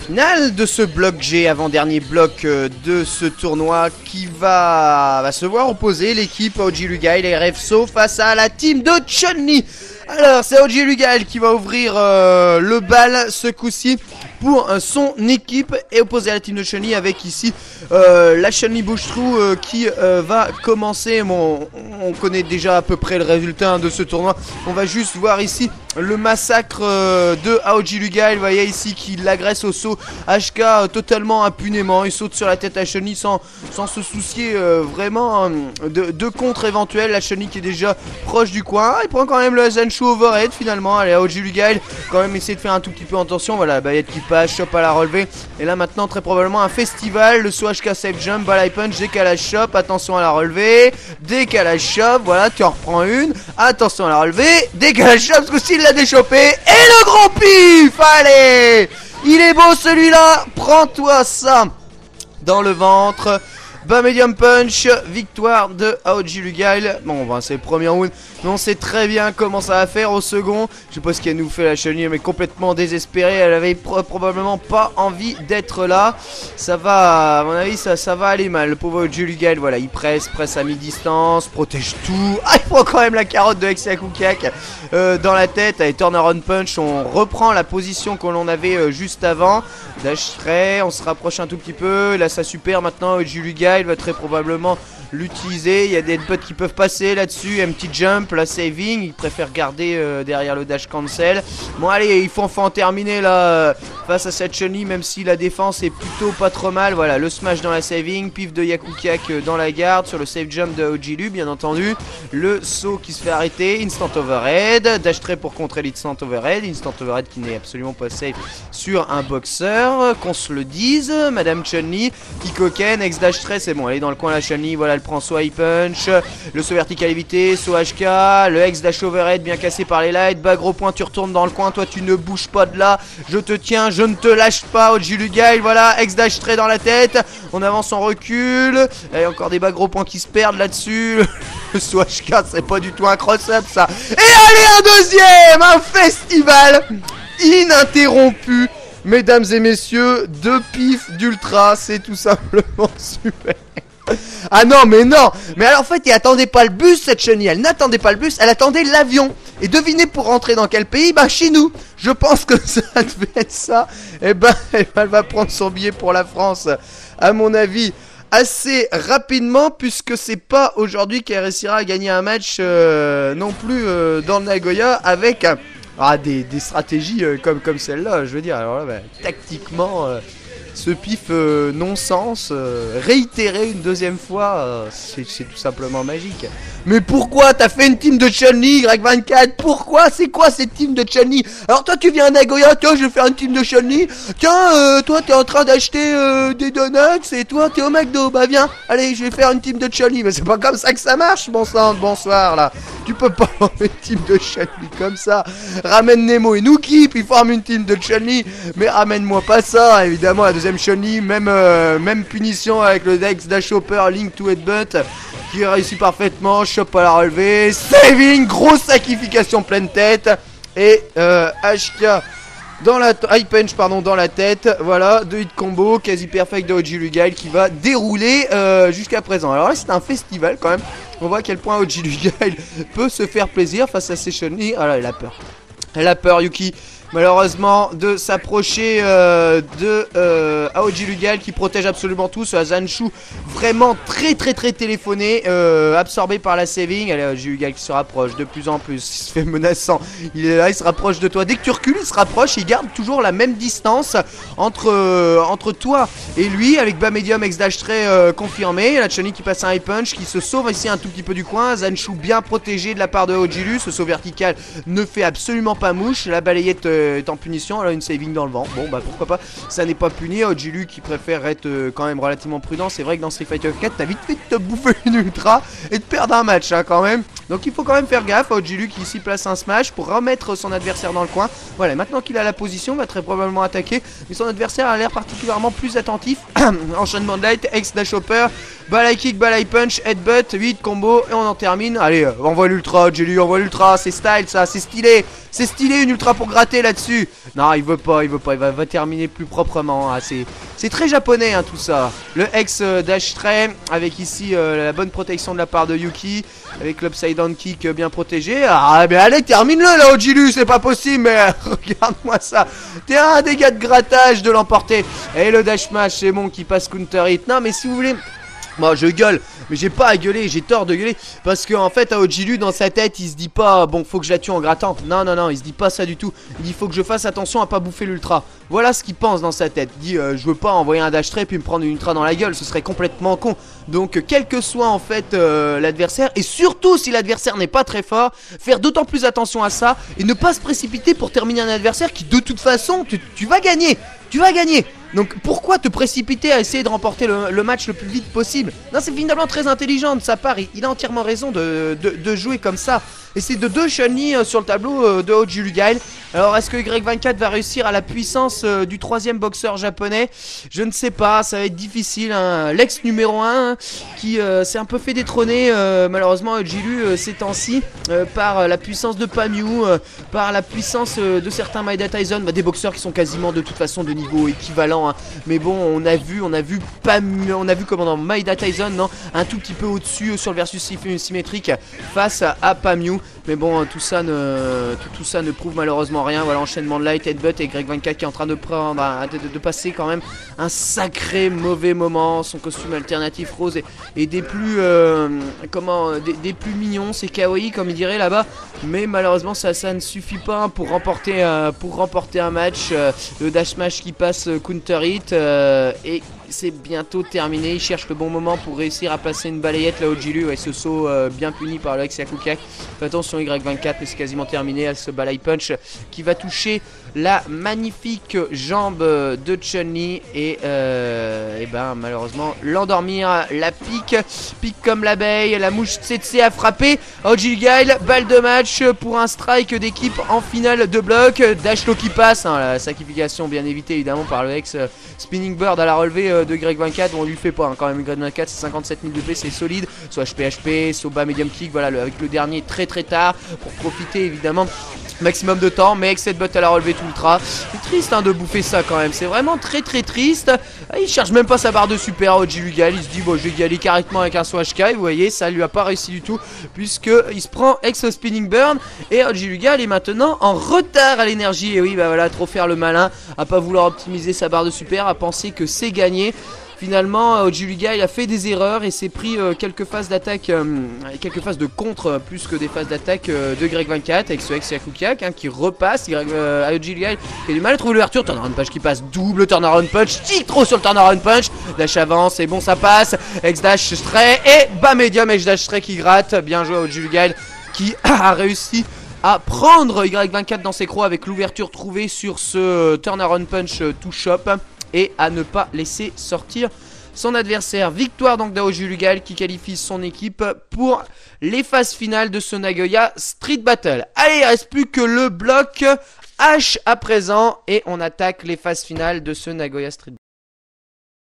finale de ce bloc G, avant-dernier bloc de ce tournoi qui va se voir opposer l'équipe OG Lugail et RFSO face à la team de Chun-Li. Alors c'est OG Lugail qui va ouvrir le bal ce coup-ci pour son équipe et opposer à la team de Chun-Li avec ici la Chun-Li Bouchetrou qui va commencer. Bon, on connaît déjà à peu près le résultat de ce tournoi. On va juste voir ici le massacre de AOG Lugail. Vous voyez ici qu'il l'agresse au saut HK totalement impunément. Il saute sur la tête à Chun-Li sans se soucier vraiment de contre éventuel. La Chun-Li qui est déjà proche du coin. Il prend quand même le Zanshu overhead finalement. Allez, AOG Lugail quand même essayer de faire un tout petit peu attention. Voilà, la baguette qui passe, chop à la relevée. Et là maintenant très probablement un festival. Le saut HK safe jump, ball punch, décalage chop. Attention à la relevée. Décalage chop, voilà, tu en reprends une. Attention à la relevée. Décalage chop, ce coup-ci il l'a déchopé. Et le gros pif. Allez, il est beau celui-là. Prends-toi ça dans le ventre. Bas medium punch, victoire de AOG Lugail. Bon, ben, c'est le premier round, mais on sait très bien comment ça va faire au second. Je sais pas ce qu'elle nous fait la Chun-Li, mais complètement désespérée. Elle avait probablement pas envie d'être là. Ça va, à mon avis, ça va aller mal. Le pauvre AOG Lugail, voilà, il presse à mi-distance, protège tout. Ah, il prend quand même la carotte de Hexiakukiak dans la tête. Allez, turn around punch, on reprend la position que l'on avait juste avant. Dash trait, on se rapproche un tout petit peu. Là, ça super maintenant. AOG Lugail va très probablement l'utiliser. Il y a des headbutts qui peuvent passer là-dessus. Un petit jump, la saving. Il préfère garder derrière le dash cancel. Bon, allez, il faut enfin en terminer là face à cette Chun-Li, même si la défense est plutôt pas trop mal. Voilà, le smash dans la saving. Pif de Yakukiak dans la garde. Sur le save jump de OG Lu, bien entendu. Le saut qui se fait arrêter. Instant overhead. Dash trait pour contrer l'instant overhead. Instant overhead qui n'est absolument pas safe sur un boxeur. Qu'on se le dise. Madame Chun-Li qui coquine. Ex dash trait, c'est bon. Elle est dans le coin la Chun-Li. Voilà, elle prend soit high punch, le saut vertical évité, saut HK, le ex dash overhead bien cassé par les lights. Bas gros point, tu retournes dans le coin. Toi, tu ne bouges pas de là. Je te tiens, je ne te lâche pas. OG Lugail, voilà, ex dash trait dans la tête. On avance, on recule. Il y a encore des bas gros points qui se perdent là-dessus. Le saut HK, c'est pas du tout un cross-up ça. Et allez, un deuxième, un festival ininterrompu. Mesdames et messieurs, deux pifs d'ultra, c'est tout simplement super. Ah non, mais alors en fait, elle attendait pas le bus cette Chun-Li, elle n'attendait pas le bus, elle attendait l'avion. Et devinez pour rentrer dans quel pays? Bah chez nous. Je pense que ça devait être ça. Et ben, elle va prendre son billet pour la France, à mon avis, assez rapidement, puisque c'est pas aujourd'hui qu'elle réussira à gagner un match non plus dans le Nagoya avec des stratégies comme celle-là, je veux dire. Alors là, bah, tactiquement, ce pif non-sens, réitéré une deuxième fois, c'est tout simplement magique. Mais pourquoi t'as fait une team de Chun-Li, Y24? Pourquoi? C'est quoi cette team de Chun-Li? Alors toi tu viens à Nagoya, tiens je vais faire une team de Chun-Li. Tiens toi t'es en train d'acheter des donuts et toi t'es au McDo. Bah viens, allez je vais faire une team de Chun-Li. Mais c'est pas comme ça que ça marche, bon sang, bonsoir là. Tu peux pas former une team de Chun-Li comme ça. Ramène Nemo et Nuki puis forme une team de Chun-Li. Mais ramène-moi pas ça, évidemment la deuxième Chun-Li, même punition avec le Dex Dash Hopper, Link to Headbutt qui réussit parfaitement, chop à la relevée, saving, grosse sacrification pleine tête et HK dans la high punch pardon dans la tête. Voilà, deux hit combo quasi perfect de OG Lugail qui va dérouler jusqu'à présent. Alors là c'est un festival quand même. On voit à quel point OG Lugail peut se faire plaisir face à ces Chun-Li. Ah là, elle a peur. Elle a peur Yuki. Malheureusement de s'approcher de AOG Lugail qui protège absolument tout. Ce Zanshu vraiment très téléphoné, absorbé par la saving. Allez, AOG Lugail qui se rapproche de plus en plus, il se fait menaçant, il est là, il se rapproche de toi. Dès que tu recules il se rapproche, il garde toujours la même distance entre toi et lui, avec bas medium ex dash trait confirmé. La Chun-Li qui passe un high punch, qui se sauve ici un tout petit peu du coin. Zanshu bien protégé de la part de OG Lu. Ce saut vertical ne fait absolument pas mouche. La balayette est en punition, elle a une saving dans le vent. Bon bah pourquoi pas, ça n'est pas puni. OG Lu qui préfère être quand même relativement prudent. C'est vrai que dans Street Fighter 4 t'as vite fait de te bouffer une ultra et de perdre un match hein, quand même. Donc il faut quand même faire gaffe. Ojilu qui ici place un smash pour remettre son adversaire dans le coin. Voilà, maintenant qu'il a la position, va très probablement attaquer. Mais son adversaire a l'air particulièrement plus attentif. Enchaînement de light, X dash hopper, balai kick, balai punch, headbutt, 8 combos et on en termine. Allez, envoie l'ultra, Ojilu, envoie l'ultra, c'est style ça, c'est stylé. C'est stylé une ultra pour gratter là-dessus. Non, il veut pas, il va terminer plus proprement. Ah, c'est très japonais hein, tout ça. Le X dash tray avec ici la bonne protection de la part de Yuki. Avec l'upside down kick bien protégé. Ah mais allez, termine-le là Ojilu, c'est pas possible. Mais regarde-moi ça. T'es un dégât de grattage de l'emporter. Et le dash smash c'est bon qui passe counter hit. Non mais si vous voulez... Moi je gueule, mais j'ai pas à gueuler, j'ai tort de gueuler. Parce qu'en fait à Ojilu dans sa tête il se dit pas bon faut que je la tue en grattant. Non non non, il se dit pas ça du tout. Il dit faut que je fasse attention à pas bouffer l'ultra. Voilà ce qu'il pense dans sa tête. Il dit je veux pas envoyer un dash tray puis me prendre une ultra dans la gueule, ce serait complètement con. Donc quel que soit en fait l'adversaire, et surtout si l'adversaire n'est pas très fort, faire d'autant plus attention à ça et ne pas se précipiter pour terminer un adversaire qui de toute façon tu vas gagner. Tu vas gagner. Donc pourquoi te précipiter à essayer de remporter le match le plus vite possible? Non, c'est finalement très intelligent de sa part. Il a entièrement raison de jouer comme ça. Et c'est de 2 Chun-Li sur le tableau de Ojilu Gail. Alors est-ce que Y24 va réussir à la puissance du 3ème boxeur japonais? Je ne sais pas, ça va être difficile hein. L'ex numéro 1 qui s'est un peu fait détrôner malheureusement Ojilu ces temps-ci par la puissance de Pamyu, par la puissance de certains Maeda Tyson, des boxeurs qui sont quasiment de toute façon de niveau équivalent hein. Mais bon on a vu Pamyu, on a vu comment dans Maeda Tyson non, un tout petit peu au-dessus sur le versus symétrique face à Pamyu. Mais bon tout ça ne prouve malheureusement rien. Voilà, enchaînement de light, headbutt et Y24 qui est en train de prendre de passer quand même un sacré mauvais moment. Son costume alternatif rose et des plus des plus mignons, c'est kawaii comme il dirait là-bas. Mais malheureusement ça ne suffit pas hein, pour remporter un match. Le dash smash qui passe counter hit et c'est bientôt terminé. Il cherche le bon moment pour réussir à placer une balayette là Ojilu et ce saut bien puni par le Yakupiak. Fais attention Y24 mais c'est quasiment terminé. Elle se balai punch qui va toucher la magnifique jambe de Chun-Li et ben malheureusement l'endormir. La pique comme l'abeille. La mouche tsetse a frappé. Ojilu Gail, balle de match pour un strike d'équipe en finale de bloc. Dash low qui passe hein, la sacrification bien évitée évidemment par le ex Spinning Bird à la relevée de Y24. On lui fait pas hein, quand même. Y24 c'est 57 000 de P, c'est solide. Soit HP, soit bas medium kick. Voilà avec le dernier très tard pour profiter évidemment maximum de temps, mais avec cette botte à la relevée tout ultra. C'est triste hein, de bouffer ça quand même, c'est vraiment très triste. Il cherche même pas sa barre de super Ojilu Gail, il se dit bon je vais y aller carrément avec un Swash Kai. Vous voyez ça lui a pas réussi du tout puisque il se prend ex spinning burn et Ojilu Gail est maintenant en retard à l'énergie. Et oui bah voilà, trop faire le malin, à pas vouloir optimiser sa barre de super, à penser que c'est gagné. Finalement, Ojilu Gail a fait des erreurs et s'est pris quelques phases d'attaque, quelques phases de contre plus que des phases d'attaque de Y24 avec ce ex Yakupiak hein, qui repasse. Ojilu Gail qui a du mal à trouver l'ouverture. Turnaround punch qui passe, double turnaround punch, tic trop sur le turnaround punch. Dash avance et bon ça passe. Ex dash stray et bas medium ex dash stray qui gratte. Bien joué à Ojilu Gail qui a réussi à prendre Y24 dans ses crocs avec l'ouverture trouvée sur ce turnaround punch to shop. Et à ne pas laisser sortir son adversaire. Victoire donc d'Ojilu Gail qui qualifie son équipe pour les phases finales de ce Nagoya Street Battle. Allez, il ne reste plus que le bloc H à présent et on attaque les phases finales de ce Nagoya Street Battle.